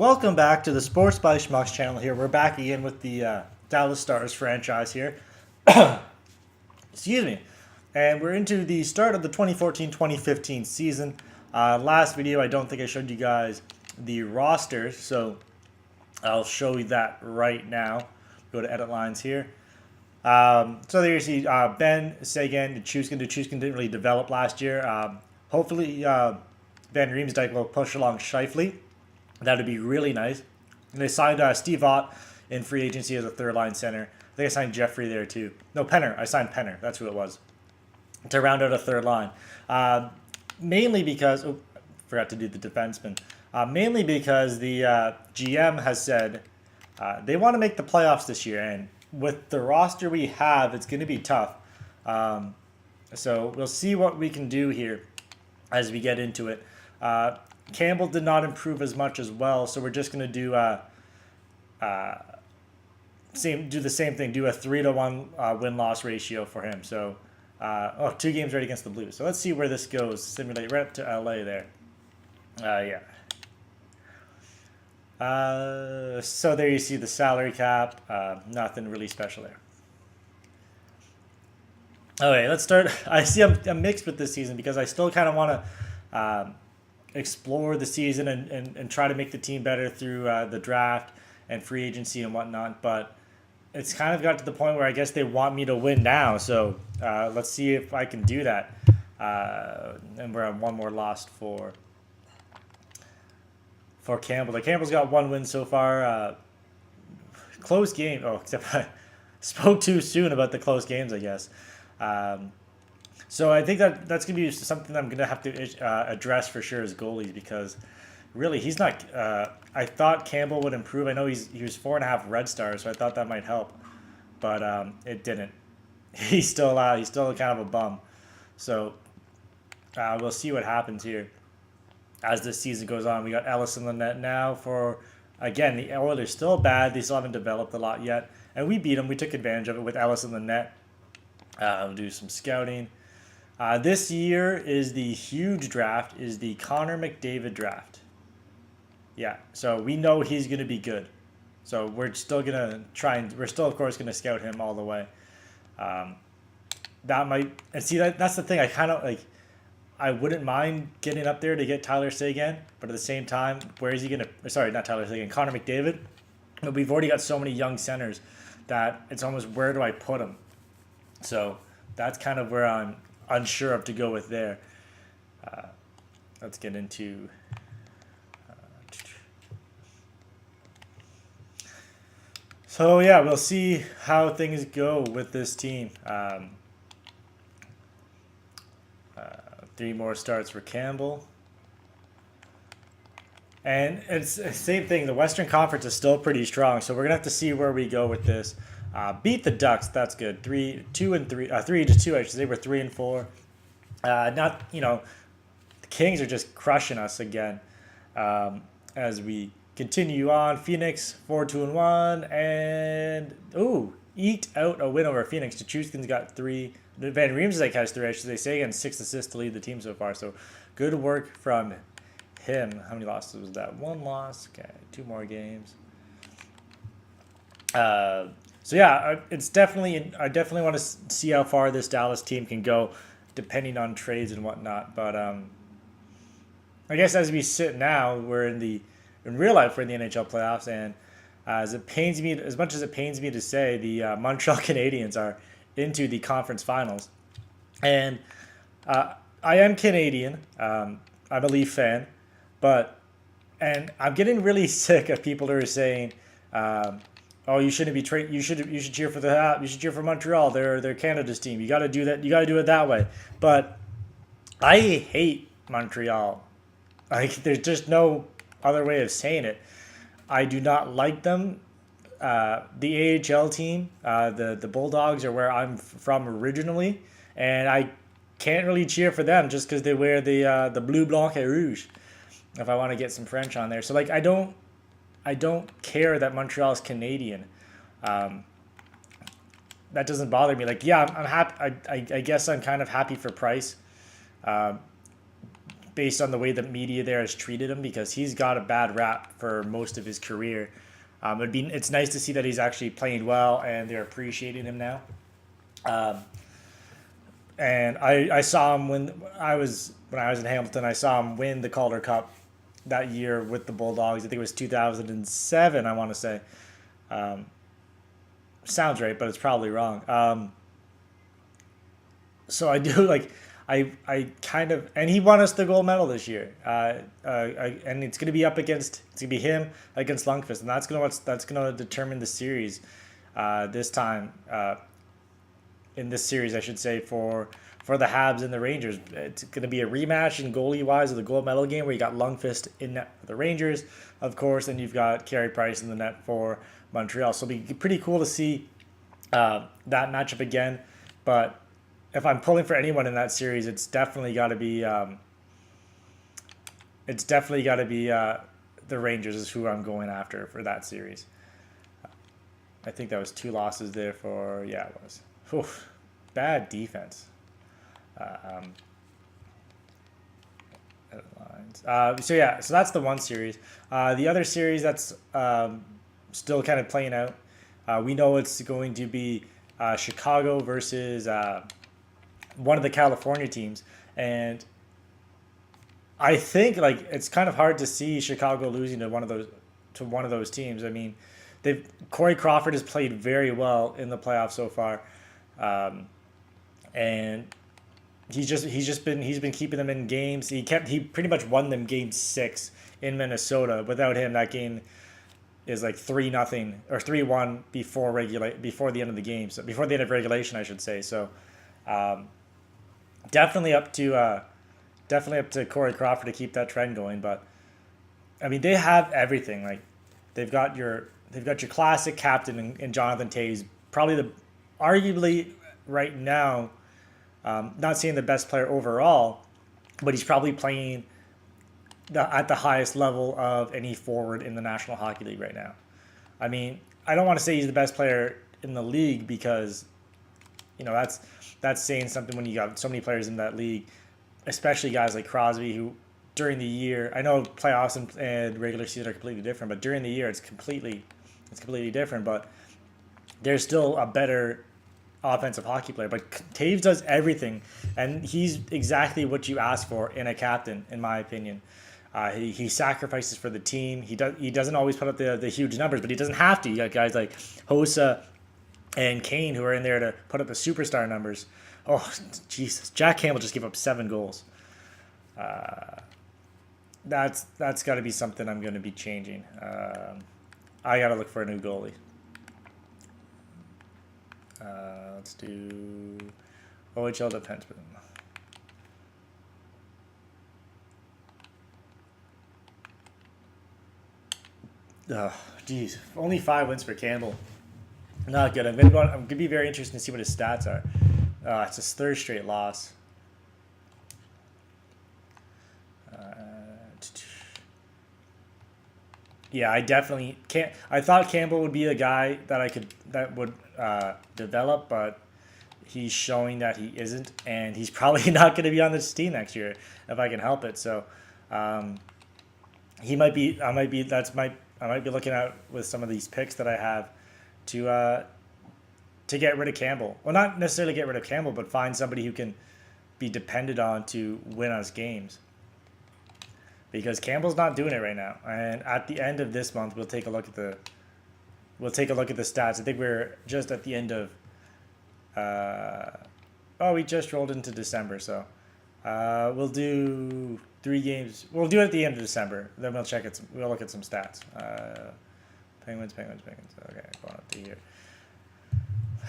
Welcome back to the Sports by Schmucks channel here. We're back again with the Dallas Stars franchise here. Excuse me. And we're into the start of the 2014-2015 season. Last video, I don't think I showed you guys the rosters, so I'll show you that right now. Go to edit lines here. So there you see Ben, Sagan, Chuskin. Chuskin didn't really develop last year. Hopefully, Van Riemsdyk will push along Scheifele. That would be really nice. And they signed Steve Ott in free agency as a third-line center. I think I signed Jeffrey there too. No, Penner. I signed Penner. That's who it was. To round out a third line. Mainly because... Oh, forgot to do the defenseman. Mainly because the GM has said they want to make the playoffs this year. And with the roster we have, it's going to be tough. So we'll see what we can do here as we get into it. Campbell did not improve as much as well, so we're just going to do the same thing, do a 3-to-1 win-loss ratio for him. So, 2 games right against the Blues. So let's see where this goes. Simulate right up to LA there. Yeah. So there you see the salary cap. Nothing really special there. Okay, let's start. I see I'm mixed with this season because I still kind of want to explore the season and try to make the team better through the draft and free agency and whatnot. But it's kind of got to the point where I guess they want me to win now. So let's see if I can do that. And we're on one more loss for Campbell. Campbell's got 1 win so far. Close game. Oh, except I spoke too soon about the close games, I guess. So I think that's going to be something I'm going to have to address for sure as goalies, because really he's not. I thought Campbell would improve. I know he was 4.5 Red Stars, so I thought that might help, but it didn't. He's still kind of a bum. So we'll see what happens here as this season goes on. We got Ellis in the net now for, again, the Oilers still bad. They still haven't developed a lot yet, and we beat them. We took advantage of it with Ellis in the net. We'll do some scouting. This year is the huge draft, is the Connor McDavid draft. Yeah, so we know he's going to be good. So we're still going to try and, we're still, of course, going to scout him all the way. That might, and see, that's the thing. I kind of, like, I wouldn't mind getting up there to get Tyler Seguin, but at the same time, where is he going to, sorry, not Tyler Seguin, Connor McDavid. But we've already got so many young centers that it's almost, where do I put him? So that's kind of where I'm unsure of to go with there. Let's get into so yeah, we'll see how things go with this team. 3 more starts for Campbell, and it's the same thing. The Western Conference is still pretty strong, so we're gonna have to see where we go with this. Beat the Ducks, that's good. 3-2, I should say. We're 3-4. Not, the Kings are just crushing us again. As we continue on, Phoenix 4-2-1, and eked out a win over Phoenix. Chuskin's got 3. Van Riemsdyk has 3, I should say, and 6 assists to lead the team so far. So good work from him. How many losses was that? 1 loss. Okay, 2 more games. So yeah, it's definitely, I definitely want to see how far this Dallas team can go, depending on trades and whatnot. But I guess as we sit now, we're in real life, we're in the NHL playoffs, and as much as it pains me to say, the Montreal Canadiens are into the conference finals, and I am Canadian. I'm a Leaf fan, and I'm getting really sick of people who are saying, "Oh, you shouldn't be You should cheer for You should cheer for Montreal. They're Canada's team. You got to do that. You got to do it that way." But I hate Montreal. There's just no other way of saying it. I do not like them. The AHL team, the Bulldogs, are where I'm from originally, and I can't really cheer for them just because they wear the bleu, blanc, et rouge. If I want to get some French on there, so I don't care that Montreal is Canadian. That doesn't bother me. I'm happy. I guess I'm kind of happy for Price. based on the way the media there has treated him, because he's got a bad rap for most of his career. It's nice to see that he's actually playing well and they're appreciating him now. Um, and I saw him when I was in Hamilton. I saw him win the Calder Cup that year with the Bulldogs. I think it was 2007. I want to say. Um, Sounds right, but it's probably wrong. So I do like I kind of, and he won us the gold medal this year. And it's gonna be it's gonna be him against Lundqvist, and that's gonna determine the series this time. In this series, I should say, for the Habs and the Rangers. It's going to be a rematch in goalie-wise of the gold medal game, where you got Lundqvist in net for the Rangers, of course, and you've got Carey Price in the net for Montreal. So it'll be pretty cool to see that matchup again. But if I'm pulling for anyone in that series, it's definitely got to be the Rangers is who I'm going after for that series. I think that was 2 losses there for, yeah, it was. Oof, bad defense. So that's the one series. The other series that's still kind of playing out. We know it's going to be Chicago versus one of the California teams, and I think like it's kind of hard to see Chicago losing to one of those teams. I mean, Corey Crawford has played very well in the playoffs so far, and he's been keeping them in games. He pretty much won them game 6 in Minnesota. Without him, that game is like 3-0 or 3-1 before the end of the game. So before the end of regulation, I should say. So definitely up to Corey Crawford to keep that trend going. But I mean, they have everything. Like they've got your classic captain in Jonathan Toews, probably arguably right now. Not saying the best player overall, but he's probably playing at the highest level of any forward in the National Hockey League right now. I mean, I don't want to say he's the best player in the league, because, that's saying something when you got so many players in that league, especially guys like Crosby, who during the year, I know playoffs and regular season are completely different, but during the year it's completely different. But there's still a better offensive hockey player. But Toews does everything, and he's exactly what you ask for in a captain, in my opinion. He sacrifices for the team. He doesn't always put up the huge numbers, but he doesn't have to. You got guys like Hossa and Kane who are in there to put up the superstar numbers. Oh, Jesus. Jack Campbell just gave up 7 goals. That's got to be something I'm going to be changing. I got to look for a new goalie. Let's do OHL defenseman. Oh, geez. Only 5 wins for Campbell. Not good. I'm gonna be very interested to see what his stats are. It's his 3rd straight loss. Yeah, I definitely can't. I thought Campbell would be a guy that would develop, but he's showing that he isn't, and he's probably not going to be on this team next year if I can help it. So, he might be. I might be looking at with some of these picks that I have to get rid of Campbell. Well, not necessarily get rid of Campbell, but find somebody who can be depended on to win us games. Because Campbell's not doing it right now, and at the end of this month, we'll take a look at the stats. I think we're just at the end of. We just rolled into December, so we'll do 3 games. We'll do it at the end of December. Then we'll check it. We'll look at some stats. Penguins. Okay, going up to here.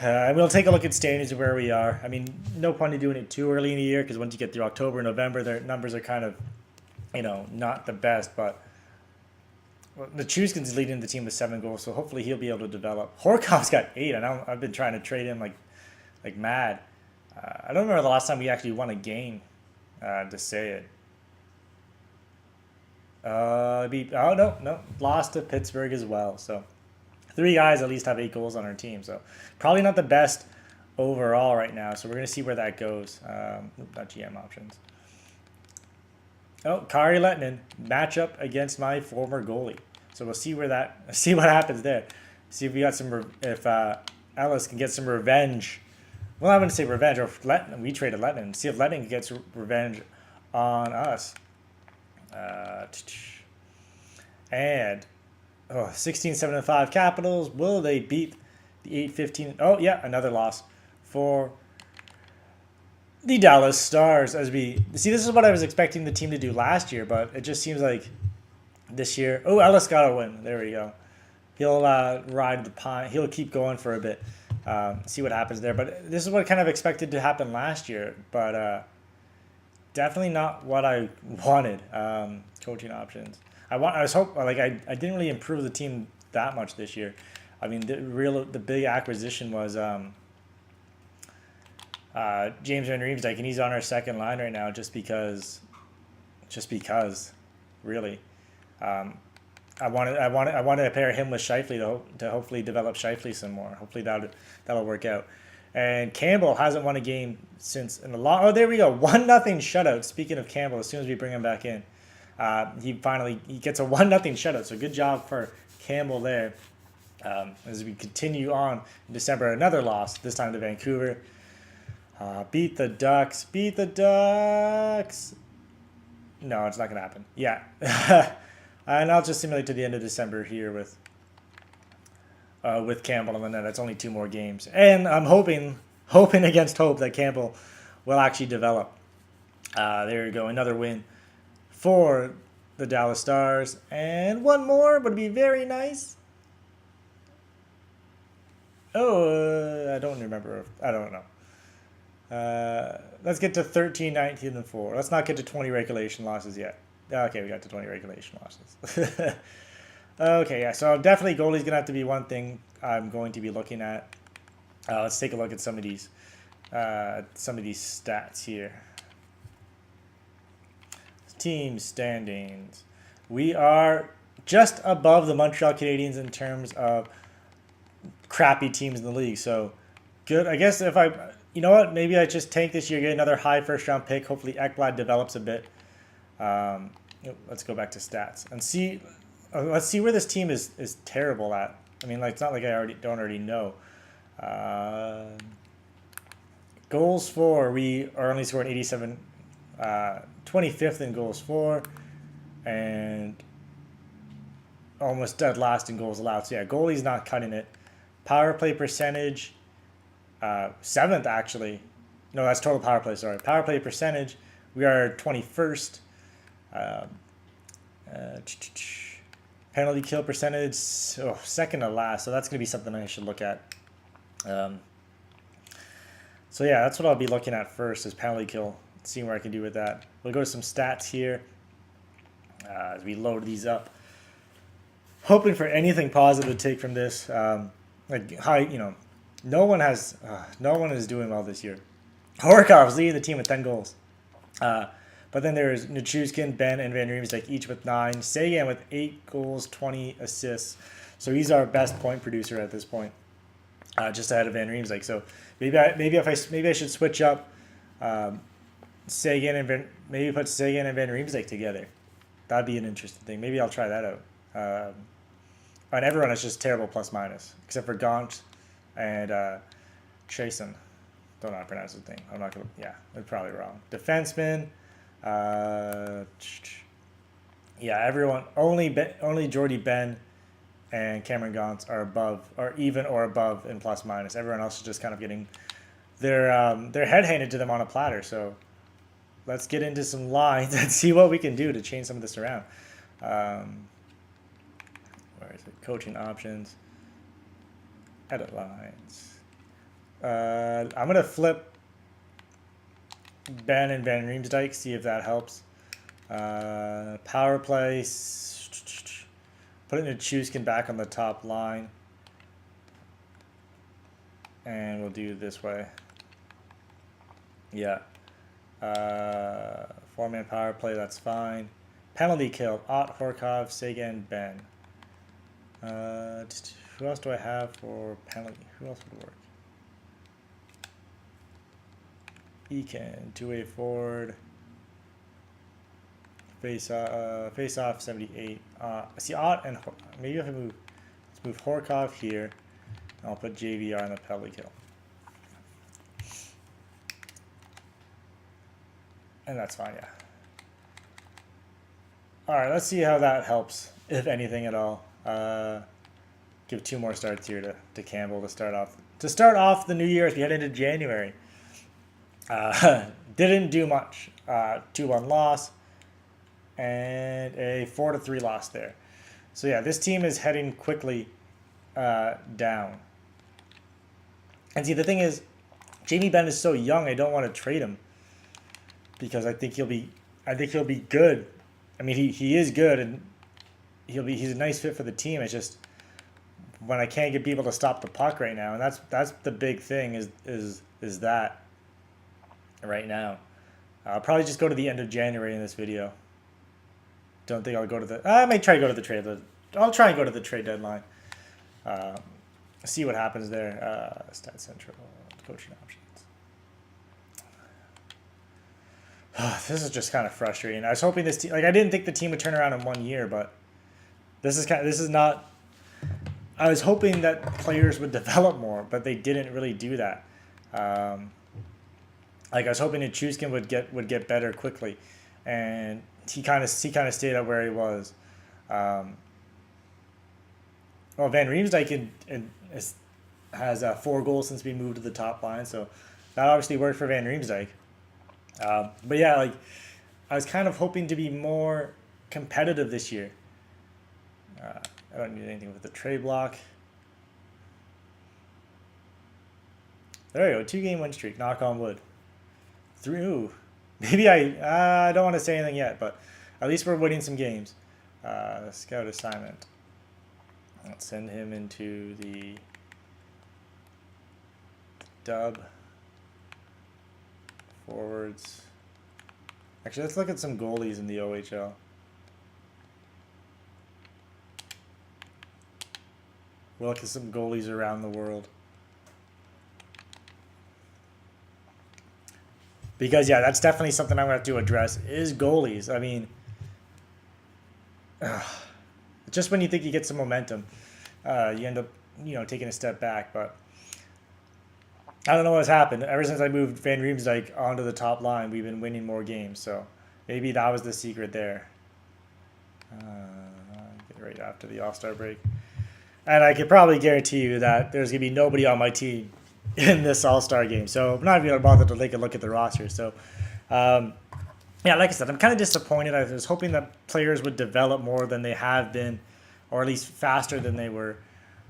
And we'll take a look at standings of where we are. I mean, no point in doing it too early in the year, because once you get through October, November, their numbers are kind of, not the best. But the Chuskin's leading the team with 7 goals, so hopefully he'll be able to develop. Horkoff's got 8, and I've been trying to trade him like mad. I don't remember the last time we actually won a game, to say it. No, lost to Pittsburgh as well. So 3 guys at least have 8 goals on our team. So probably not the best overall right now. So we're going to see where that goes. Not GM options. Oh, Kari Lettinen matchup against my former goalie. So we'll see see what happens there. See if we got if Ellis can get some revenge. Well, I wouldn't say revenge, or if we traded Lettinen. See if Lettinen gets revenge on us. And 16-7-5 Capitals. Will they beat the 8-15? Oh yeah, another loss for the Dallas Stars. As we see, this is what I was expecting the team to do last year, but it just seems like this year. Oh, Ellis got a win. There we go. He'll ride the pine. He'll keep going for a bit. See what happens there. But this is what kind of expected to happen last year, but definitely not what I wanted. Coaching options. I was hoping, like, I didn't really improve the team that much this year. I mean, the big acquisition was James Van Riemsdyk, and he's on our second line right now just because, really. I wanted to pair him with Scheifele to hopefully develop Scheifele some more. Hopefully that'll work out. And Campbell hasn't won a game since in a long. Oh, there we go, 1-0 shutout. Speaking of Campbell, as soon as we bring him back in, he gets a 1-0 shutout. So good job for Campbell there. As we continue on in December, another loss. This time to Vancouver. Beat the Ducks. Beat the Ducks. No, it's not gonna happen. Yeah. And I'll just simulate to the end of December here with Campbell on the net. It's only 2 more games, and I'm hoping against hope that Campbell will actually develop. There you go, another win for the Dallas Stars, and one more would be very nice. Oh, I don't remember. I don't know. Let's get to 13, 19, and 4. Let's not get to 20 regulation losses yet. Okay, we got to 20 regulation losses. Okay, yeah, so definitely goalie's going to have to be one thing I'm going to be looking at. Let's take a look at some of these stats here. Team standings. We are just above the Montreal Canadiens in terms of crappy teams in the league. So good. I guess if you know what, maybe I just tank this year, get another high first round pick. Hopefully Ekblad develops a bit. Let's go back to stats and see. Let's see where this team is terrible at. I mean, like, it's not like I don't already know. Goals for, we are only scoring 87, 25th in goals for, and almost dead last in goals allowed. So yeah, goalie's not cutting it. Power play percentage, 7th actually. No, that's total power play. Sorry, power play percentage. We are 21st. Penalty kill percentage, second to last. So that's going to be something I should look at. So yeah, that's what I'll be looking at first is penalty kill. Seeing where I can do with that. We'll go to some stats here as we load these up. Hoping for anything positive to take from this. No one is doing well this year. Horkov's leading the team with 10 goals. But then there's Nichushkin, Ben, and Van Riemsdyk each with 9. Sagan with 8 goals, 20 assists. So he's our best point producer at this point, just ahead of Van Riemsdyk. So maybe I should switch up Sagan and put Sagan and Van Riemsdyk together. That'd be an interesting thing. Maybe I'll try that out. And everyone is just terrible plus minus except for Gaunt and Chasen. Don't know how to pronounce the thing. I'm not gonna. Yeah, I'm probably wrong. Defenseman. Everyone only Jordy Ben and Cameron Gaunt are even or above in plus minus. Everyone else is just kind of getting their head handed to them on a platter. So let's get into some lines and see what we can do to change some of this around. Where is it? Coaching options. Edit lines. I'm gonna flip Ben and Van Riemsdyk, see if that helps. Power play. Put it in Nichushkin back on the top line. And we'll do it this way. Yeah. 4-man power play, that's fine. Penalty kill. Ott, Horkov, Sagan, Ben. Who else do I have for penalty? Who else would work? Eakin, two-way forward. face off 78. See, Ott and maybe if I move, let's move Horkov here. I'll put JVR on the penalty kill. And that's fine, yeah. Alright, let's see how that helps, if anything at all. Give 2 more starts here to Campbell to start off the new year as we head into January. Didn't do much. 2-1 loss and a 4-3 loss there. So yeah, this team is heading quickly down. And see, the thing is, Jamie Benn is so young. I don't want to trade him because I think he'll be good. I mean, he is good, and he's a nice fit for the team. It's just when I can't get people to stop the puck right now, and that's the big thing is that right now. I'll probably just go to the end of January in this video. Don't think I'll go to the. I may try to go to the trade. I'll try and go to the trade deadline. See what happens there. Stat Central, coaching options. This is just kind of frustrating. I was hoping this team, I didn't think the team would turn around in 1 year, but this is not. I was hoping that players would develop more, but they didn't really do that. I was hoping that Chuskin would get better quickly, and he kind of stayed up where he was. Well, Van Riemsdyk has 4 goals since we moved to the top line, so that obviously worked for Van Riemsdyk. But yeah, I was kind of hoping to be more competitive this year. I don't need anything with the trade block. There we go, 2-game win streak. Knock on wood. 3. Ooh, maybe I don't want to say anything yet, but at least we're winning some games. Scout assignment. Let's send him into the dub. Forwards. Actually, let's look at some goalies in the OHL. We'll look at some goalies around the world. Because, yeah, that's definitely something I'm going to have to address, is goalies. I mean, just when you think you get some momentum, you end up, taking a step back. But I don't know what's happened. Ever since I moved Van Riemsdyk onto the top line, we've been winning more games. So maybe that was the secret there. Get right after the All-Star break. And I could probably guarantee you that there's going to be nobody on my team in this All-Star game. So I'm not even going to bother to take a look at the roster. So, yeah, like I said, I'm kind of disappointed. I was hoping that players would develop more than they have been, or at least faster than they were.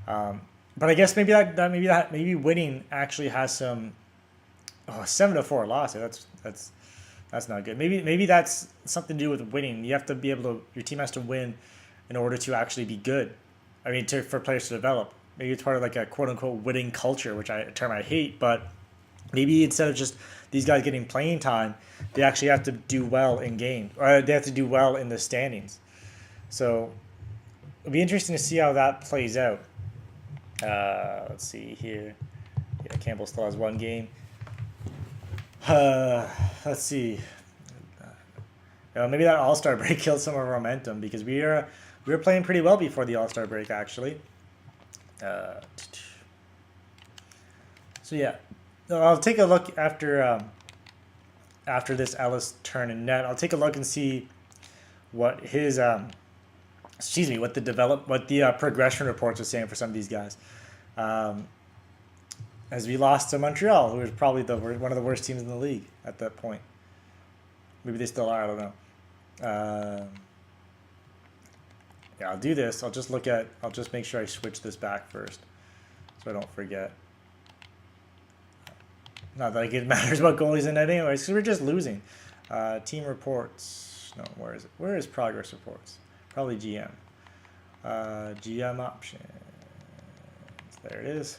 But I guess maybe winning actually has some 7-4 loss. That's not good. Maybe that's something to do with winning. You have to be able to. Your team has to win in order to actually be good. I mean, for players to develop. Maybe it's part of a quote unquote winning culture, a term I hate. But maybe instead of just these guys getting playing time, they actually have to do well in game, or they have to do well in the standings. So it'll be interesting to see how that plays out. Let's see here. Yeah, Campbell still has 1 game. Let's see. Maybe that All-Star break killed some of our momentum because we were playing pretty well before the All-Star break, actually. So yeah, I'll take a look after this Ellis turn in net. I'll take a look and see what his what the progression reports are saying for some of these guys. As we lost to Montreal, who was probably one of the worst teams in the league at that point. Maybe they still are. I don't know. Yeah, I'll do this. I'll just make sure I switch this back first, so I don't forget. Not that it matters what goalies in net anyways, because we're just losing. Team reports. No, where is it? Where is progress reports? Probably GM. GM options. There it is.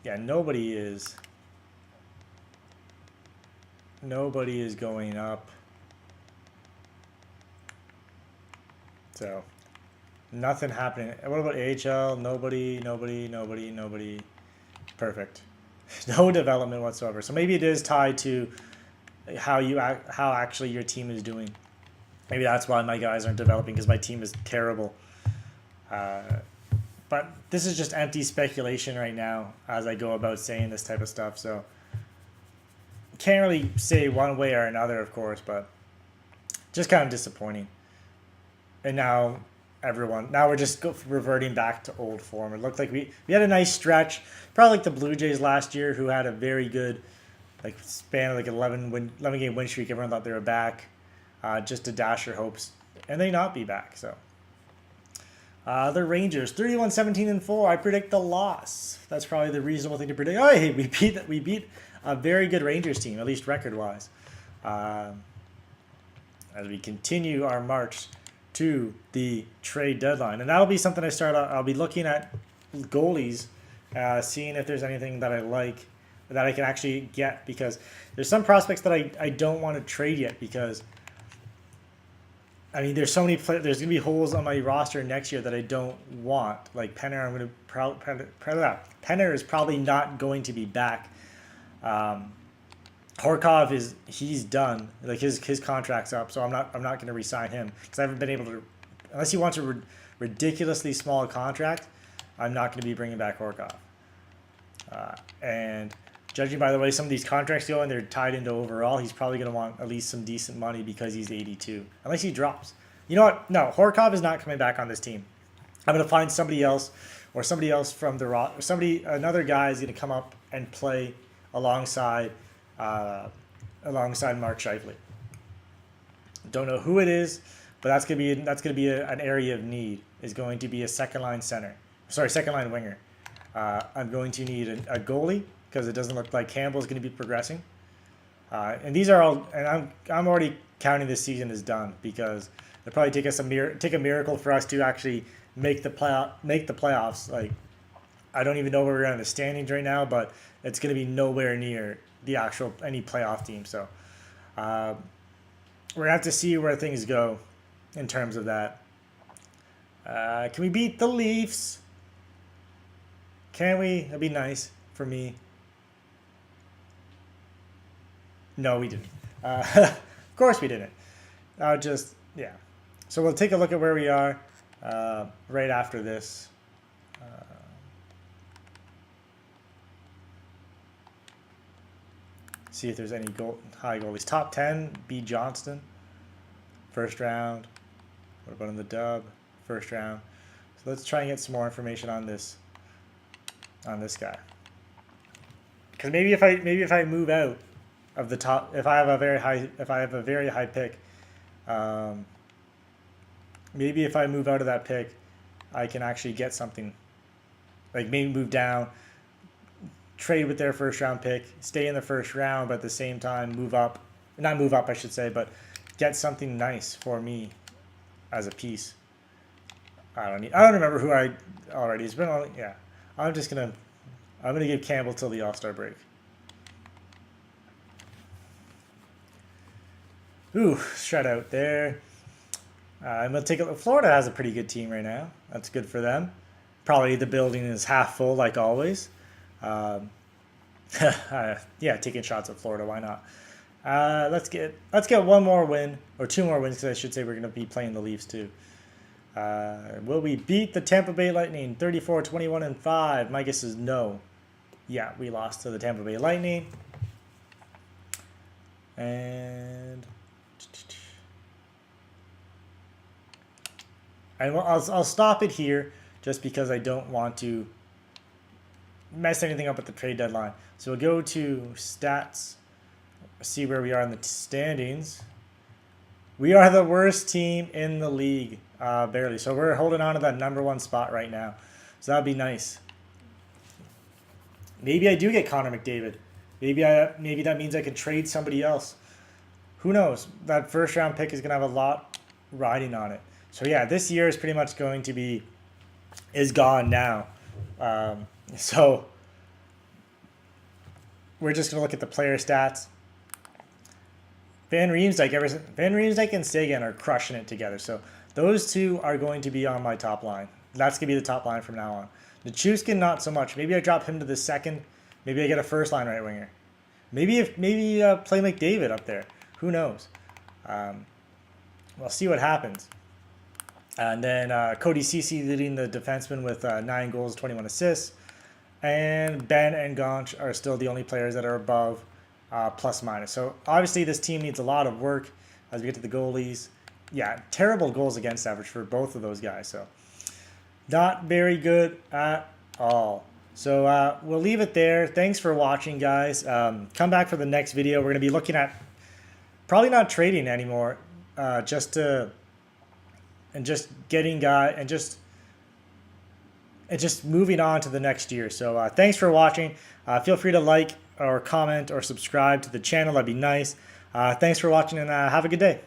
Yeah, nobody is going up. So nothing happening. What about AHL? Nobody. Perfect. No development whatsoever. So maybe it is tied to how actually your team is doing. Maybe that's why my guys aren't developing, because my team is terrible. But this is just empty speculation right now as I go about saying this type of stuff. So can't really say one way or another, of course, but just kind of disappointing. And now we're just reverting back to old form. It looked like we had a nice stretch, probably like the Blue Jays last year, who had a very good like span of like 11 game win streak. Everyone thought they were back, just to dash your hopes, and they not be back. So the Rangers 31-17-4. I predict the loss. That's probably the reasonable thing to predict. Oh, hey, we beat a very good Rangers team, at least record wise. As we continue our march to the trade deadline, and that'll be something I'll be looking at goalies, seeing if there's anything that I like that I can actually get, because there's some prospects that I don't want to trade yet, because I mean there's so many there's gonna be holes on my roster next year that I don't want. Like Penner, Penner is probably not going to be back. Horkov he's done. Like his contract's up, so I'm not going to re-sign him, because I haven't been able to, unless he wants a ridiculously small contract. I'm not going to be bringing back Horkov. And judging by the way some of these contracts go and they're tied into overall, he's probably going to want at least some decent money because he's 82, unless he drops. You know what? No, Horkov is not coming back on this team. I'm going to find somebody else, or somebody else from the another guy is going to come up and play alongside Mark Scheifele. Don't know who it is, but that's gonna be an area of need. Is going to be a second line winger. I'm going to need a goalie, because it doesn't look like Campbell's going to be progressing. And these are all, and I'm already counting this season as done, because it'll probably take a miracle for us to actually make the playoffs. Like, I don't even know where we're at in the standings right now, but it's going to be nowhere near the actual any playoff team. So we're gonna have to see where things go in terms of that. Can we beat the Leafs? Can we? That'd be nice for me. No, we didn't. Of course we didn't. Yeah. So we'll take a look at where we are right after this. See if there's any high goalies. Top 10, B. Johnston, first round. What about in the dub? First round. So let's try and get some more information on this guy. Because maybe if I move out of the top, if I have a very high pick, maybe if I move out of that pick, I can actually get something. Like maybe move down, trade with their first round pick, stay in the first round, but at the same time not move up I should say, but get something nice for me as a piece. I don't remember who I already. It's been all, yeah. I'm gonna give Campbell till the All-Star break. Ooh, shutout there. I'm gonna take a look. Florida has a pretty good team right now. That's good for them. Probably the building is half full like always. Yeah, taking shots at Florida. Why not? Let's get one more win, or two more wins, because I should say we're going to be playing the Leafs too. Will we beat the Tampa Bay Lightning 34-21-5? My guess is no. Yeah, we lost to the Tampa Bay Lightning. And I'll stop it here, just because I don't want to mess anything up at the trade deadline. So we'll go to stats, see where we are in the standings. We are the worst team in the league, barely. So we're holding on to that number one spot right now. So that'd be nice. Maybe I do get Connor McDavid. Maybe that means I can trade somebody else. Who knows? That first round pick is going to have a lot riding on it. So yeah, this year is pretty much going to is gone now. So we're just going to look at the player stats. Van Riemsdyk and Sagan are crushing it together. So those two are going to be on my top line. That's going to be the top line from now on. Nichushkin, not so much. Maybe I drop him to the second. Maybe I get a first line right winger. maybe play McDavid up there. Who knows? We'll see what happens. And then Cody Ceci leading the defenseman with 9 goals, 21 assists. And Ben and Gonch are still the only players that are above plus minus. So obviously this team needs a lot of work as we get to the goalies. Yeah, terrible goals against average for both of those guys. So not very good at all. So we'll leave it there. Thanks for watching, guys. Come back for the next video. We're going to be looking at probably not trading anymore, just moving on to the next year. So thanks for watching. Feel free to like or comment or subscribe to the channel. That'd be nice. Thanks for watching, and have a good day.